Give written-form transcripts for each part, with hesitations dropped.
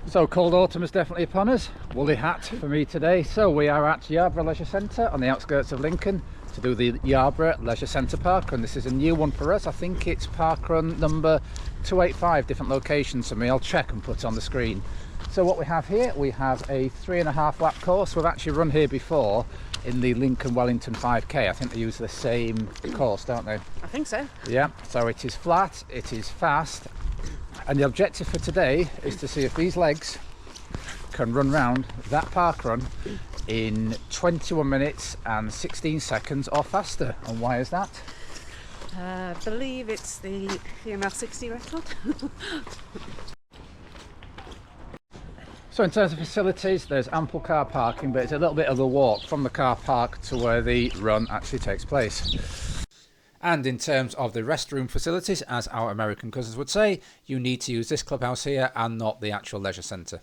So cold autumn is definitely upon us. Woolly hat for me today. So we are at Yarborough Leisure Centre on the outskirts of Lincoln to do the Yarborough Leisure Centre Parkrun. This is a new one for us. I think it's Parkrun number 285, different locations for me. I'll check and put on the screen. So what we have here, we have a 3.5 lap course. We've actually run here before in the Lincoln Wellington 5k. I think they use the same course, don't they? I think so. Yeah, so it is flat, it is fast. And the objective for today is to see if these legs can run round that parkrun in 21 minutes and 16 seconds or faster. And why is that? I believe it's the female 60 record. So in terms of facilities, there's ample car parking, but it's a little bit of a walk from the car park to where the run actually takes place. And in terms of the restroom facilities, as our American cousins would say, you need to use this clubhouse here and not the actual leisure centre.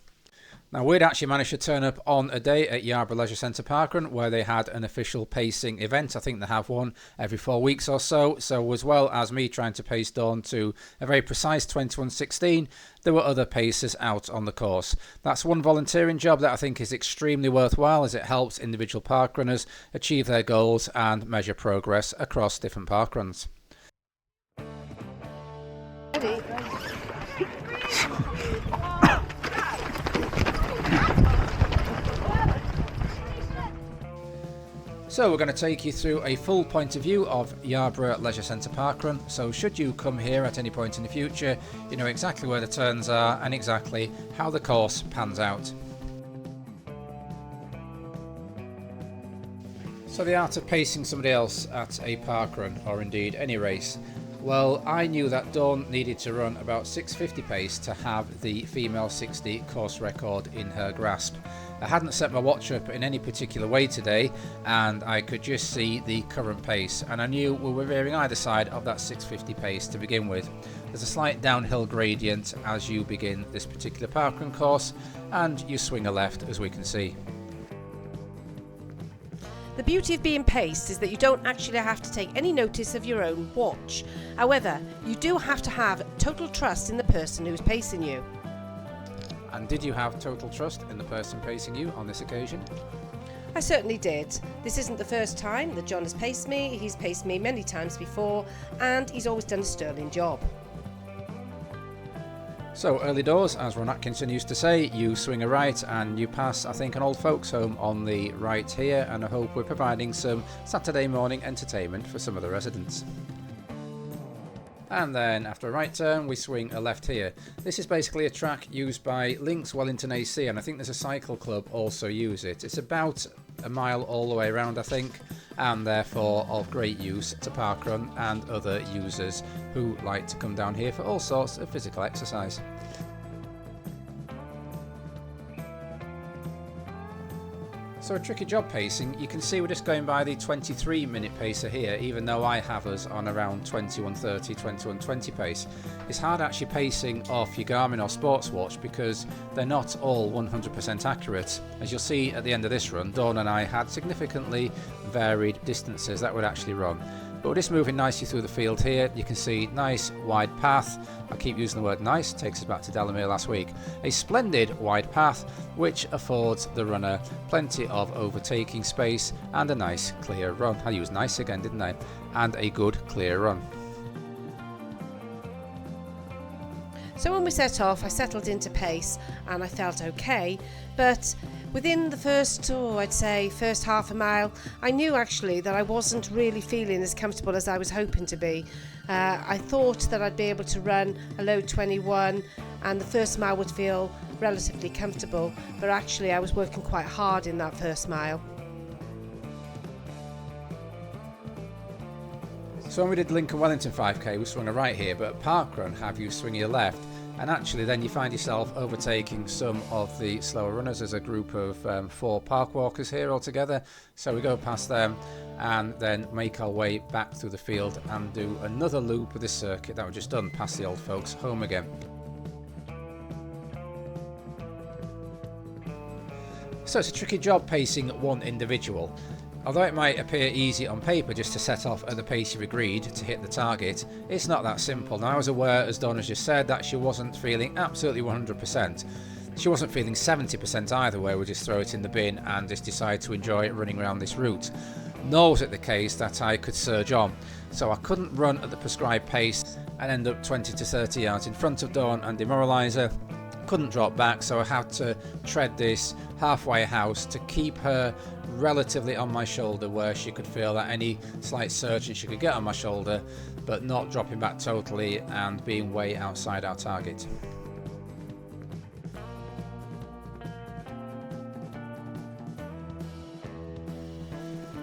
Now, we'd actually managed to turn up on a day at Yarborough Leisure Centre Parkrun where they had an official pacing event. I think they have one every 4 weeks or so. So as well as me trying to pace Dawn to a very precise 21:16, there were other pacers out on the course. That's one volunteering job that I think is extremely worthwhile, as it helps individual parkrunners achieve their goals and measure progress across different parkruns. So we're going to take you through a full point of view of Yarborough Leisure Centre Parkrun. So should you come here at any point in the future, you know exactly where the turns are and exactly how the course pans out. So the art of pacing somebody else at a parkrun, or indeed any race. Well, I knew that Dawn needed to run about 6:50 pace to have the female 60 course record in her grasp. I hadn't set my watch up in any particular way today, and I could just see the current pace, and I knew we were veering either side of that 6:50 pace to begin with. There's a slight downhill gradient as you begin this particular parkrun course, and you swing a left, as we can see. The beauty of being paced is that you don't actually have to take any notice of your own watch. However, you do have to have total trust in the person who's pacing you. And did you have total trust in the person pacing you on this occasion? I certainly did. This isn't the first time that John has paced me. He's paced me many times before, and he's always done a sterling job. So early doors, as Ron Atkinson used to say, you swing a right and you pass, I think, an old folks home on the right here, and I hope we're providing some Saturday morning entertainment for some of the residents. And then after a right turn, we swing a left here. This is basically a track used by Links Wellington AC, and I think there's a cycle club also use it. It's about a mile all the way around, I think, and therefore of great use to parkrun and other users who like to come down here for all sorts of physical exercise. So a tricky job pacing. You can see we're just going by the 23-minute pacer here, even though I have us on around 21:30, 21:20 pace. It's hard actually pacing off your Garmin or sports watch because they're not all 100% accurate. As you'll see at the end of this run, Dawn and I had significantly varied distances that would actually run. But we're just moving nicely through the field here. You can see nice wide path. I keep using the word nice, takes us back to Delamere last week. A splendid wide path which affords the runner plenty of overtaking space and a nice clear run. I used nice again, didn't I? And a good clear run. So when we set off, I settled into pace and I felt okay, but within the first half a mile, I knew actually that I wasn't really feeling as comfortable as I was hoping to be. I thought that I'd be able to run a low 21 and the first mile would feel relatively comfortable, but actually I was working quite hard in that first mile. So when we did Lincoln Wellington 5k, we swung a right here, but at Parkrun have you swing your left, and actually then you find yourself overtaking some of the slower runners. There's a group of 4 park walkers here altogether, so we go past them and then make our way back through the field and do another loop of this circuit that we've just done past the old folks home again. So it's a tricky job pacing one individual. Although it might appear easy on paper just to set off at the pace you've agreed to hit the target, it's not that simple. Now I was aware, as Dawn has just said, that she wasn't feeling absolutely 100%. She wasn't feeling 70% either, where we just throw it in the bin and just decide to enjoy running around this route. Nor was it the case that I could surge on, so I couldn't run at the prescribed pace and end up 20 to 30 yards in front of Dawn and Demoralizer. Couldn't drop back, so I had to tread this halfway house to keep her relatively on my shoulder, where she could feel that any slight surge and she could get on my shoulder, but not dropping back totally and being way outside our target.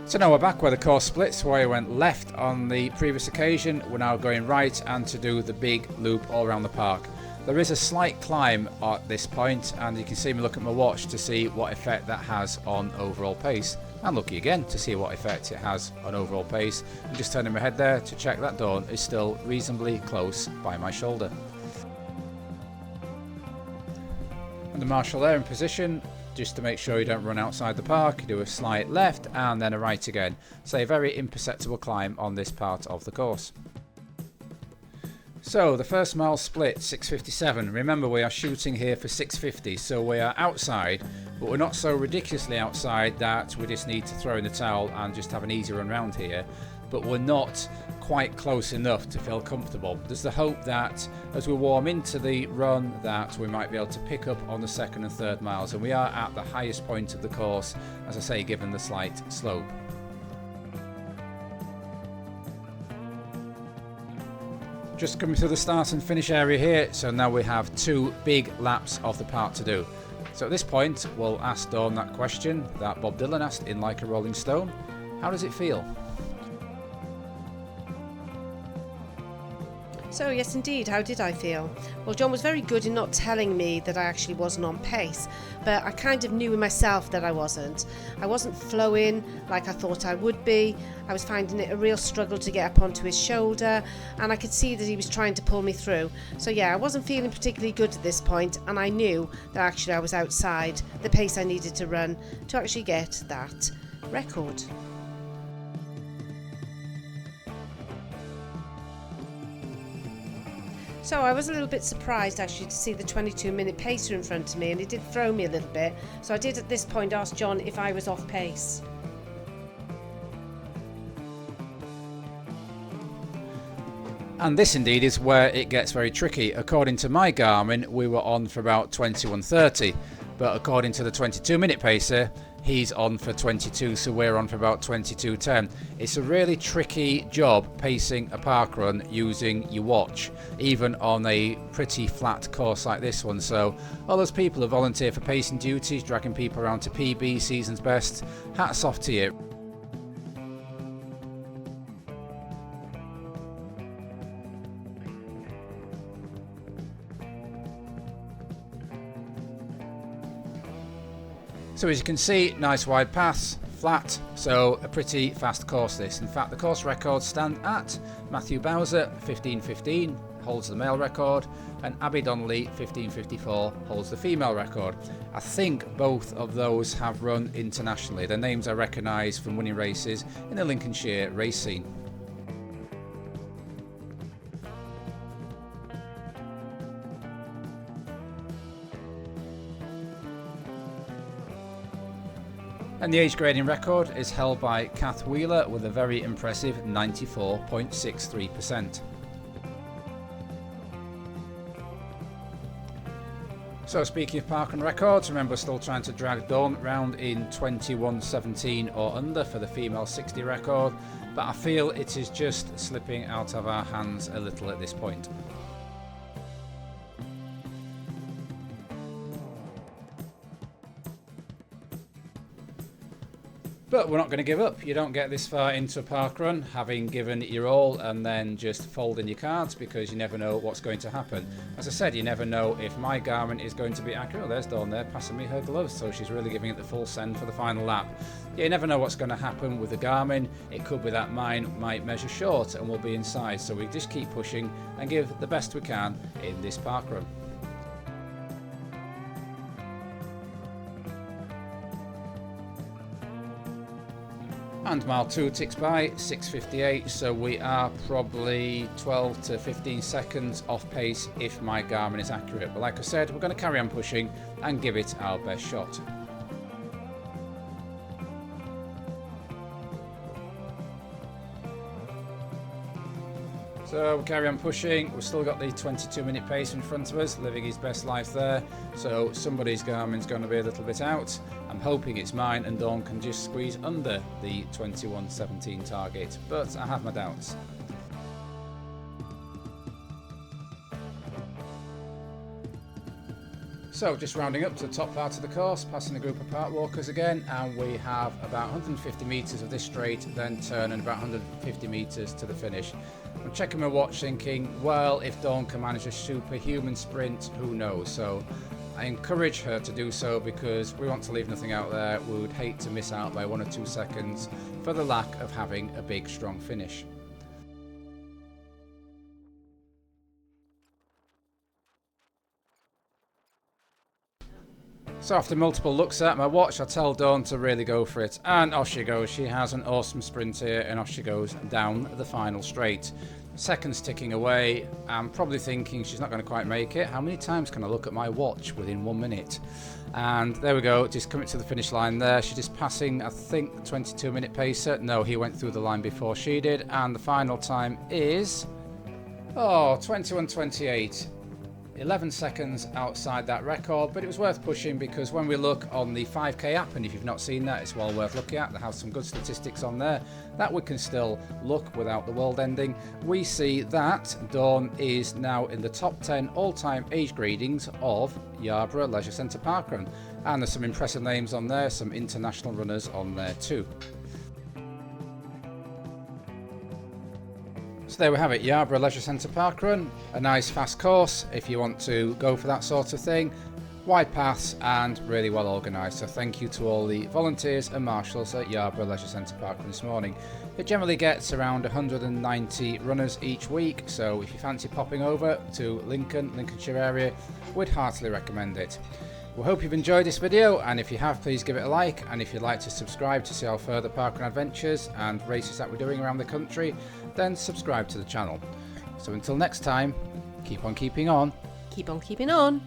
So now we're back where the course splits, where I went left on the previous occasion. We're now going right and to do the big loop all around the park. There is a slight climb at this point, and you can see me look at my watch to see what effect that has on overall pace. And lucky again to see what effect it has on overall pace. I'm just turning my head there to check that Dawn is still reasonably close by my shoulder. And the marshal there in position, just to make sure you don't run outside the park. You do a slight left and then a right again. So a very imperceptible climb on this part of the course. So the first mile split, 6:57. Remember, we are shooting here for 6:50, so we are outside, but we're not so ridiculously outside that we just need to throw in the towel and just have an easy run round here. But we're not quite close enough to feel comfortable. There's the hope that as we warm into the run that we might be able to pick up on the second and third miles, and we are at the highest point of the course, as I say, given the slight slope. Just coming through the start and finish area here, so now we have 2 big laps of the park to do. So at this point we'll ask Dawn that question that Bob Dylan asked in Like a Rolling Stone: how does it feel? So yes indeed, how did I feel? Well, John was very good in not telling me that I actually wasn't on pace, but I kind of knew in myself that I wasn't. I wasn't flowing like I thought I would be. I was finding it a real struggle to get up onto his shoulder, and I could see that he was trying to pull me through. So yeah, I wasn't feeling particularly good at this point, and I knew that actually I was outside the pace I needed to run to actually get that record. So I was a little bit surprised actually to see the 22-minute pacer in front of me, and it did throw me a little bit. So I did at this point ask John if I was off pace. And this indeed is where it gets very tricky. According to my Garmin, we were on for about 21:30, but according to the 22-minute pacer, he's on for 22, so we're on for about 22:10. It's a really tricky job pacing a parkrun using your watch, even on a pretty flat course like this one. So all those people who volunteer for pacing duties, dragging people around to PB, season's best, hats off to you. So as you can see, nice wide paths, flat, so a pretty fast course this. In fact, the course records stand at Matthew Bowser 15:15 holds the male record, and Abby Donnelly 15:54 holds the female record. I think both of those have run internationally. Their names I recognise from winning races in the Lincolnshire race scene. And the age grading record is held by Kath Wheeler with a very impressive 94.63%. So speaking of parkrun records, remember we're still trying to drag Dawn round in 21:17 or under for the female 60 record, but I feel it is just slipping out of our hands a little at this point. But we're not going to give up. You don't get this far into a parkrun having given it your all and then just fold in your cards, because you never know what's going to happen. As I said, you never know if my Garmin is going to be accurate. Oh, there's Dawn there passing me her gloves, so she's really giving it the full send for the final lap. Yeah, you never know what's going to happen with the Garmin. It could be that mine might measure short and we'll be inside, so we just keep pushing and give the best we can in this parkrun. And mile 2 ticks by, 6:58, so we are probably 12 to 15 seconds off pace if my Garmin is accurate. But like I said, we're going to carry on pushing and give it our best shot. So we carry on pushing. We've still got the 22-minute pace in front of us, living his best life there. So somebody's Garmin's going to be a little bit out. I'm hoping it's mine and Dawn can just squeeze under the 21:17 target, but I have my doubts. So just rounding up to the top part of the course, passing a group of park walkers again, and we have about 150 metres of this straight, then turn, and about 150 metres to the finish. I'm checking my watch thinking, well, if Dawn can manage a superhuman sprint, who knows? So I encourage her to do so because we want to leave nothing out there. We would hate to miss out by 1 or 2 seconds for the lack of having a big, strong finish. So after multiple looks at my watch, I tell Dawn to really go for it, and off she goes. She has an awesome sprint here, and off she goes down the final straight. Seconds ticking away. I'm probably thinking she's not going to quite make it. How many times can I look at my watch within 1 minute? And there we go, just coming to the finish line there. She's just passing, I think, the 22-minute pacer. No, he went through the line before she did, and the final time is 21:28. 11 seconds outside that record, but it was worth pushing because when we look on the 5k app, and if you've not seen that, it's well worth looking at. They have some good statistics on there that we can still look without the world ending. We see that Dawn is now in the top 10 all-time age gradings of Yarborough Leisure Centre Parkrun, and there's some impressive names on there, some international runners on there too. So there we have it, Yarborough Leisure Centre Parkrun, a nice fast course if you want to go for that sort of thing, wide paths and really well organised. So thank you to all the volunteers and marshals at Yarborough Leisure Centre Parkrun this morning. It generally gets around 190 runners each week, so if you fancy popping over to Lincolnshire area, we'd heartily recommend it. We hope you've enjoyed this video, and if you have, please give it a like, and if you'd like to subscribe to see our further parkrun adventures and races that we're doing around the country, then subscribe to the channel. So until next time, keep on keeping on. Keep on keeping on.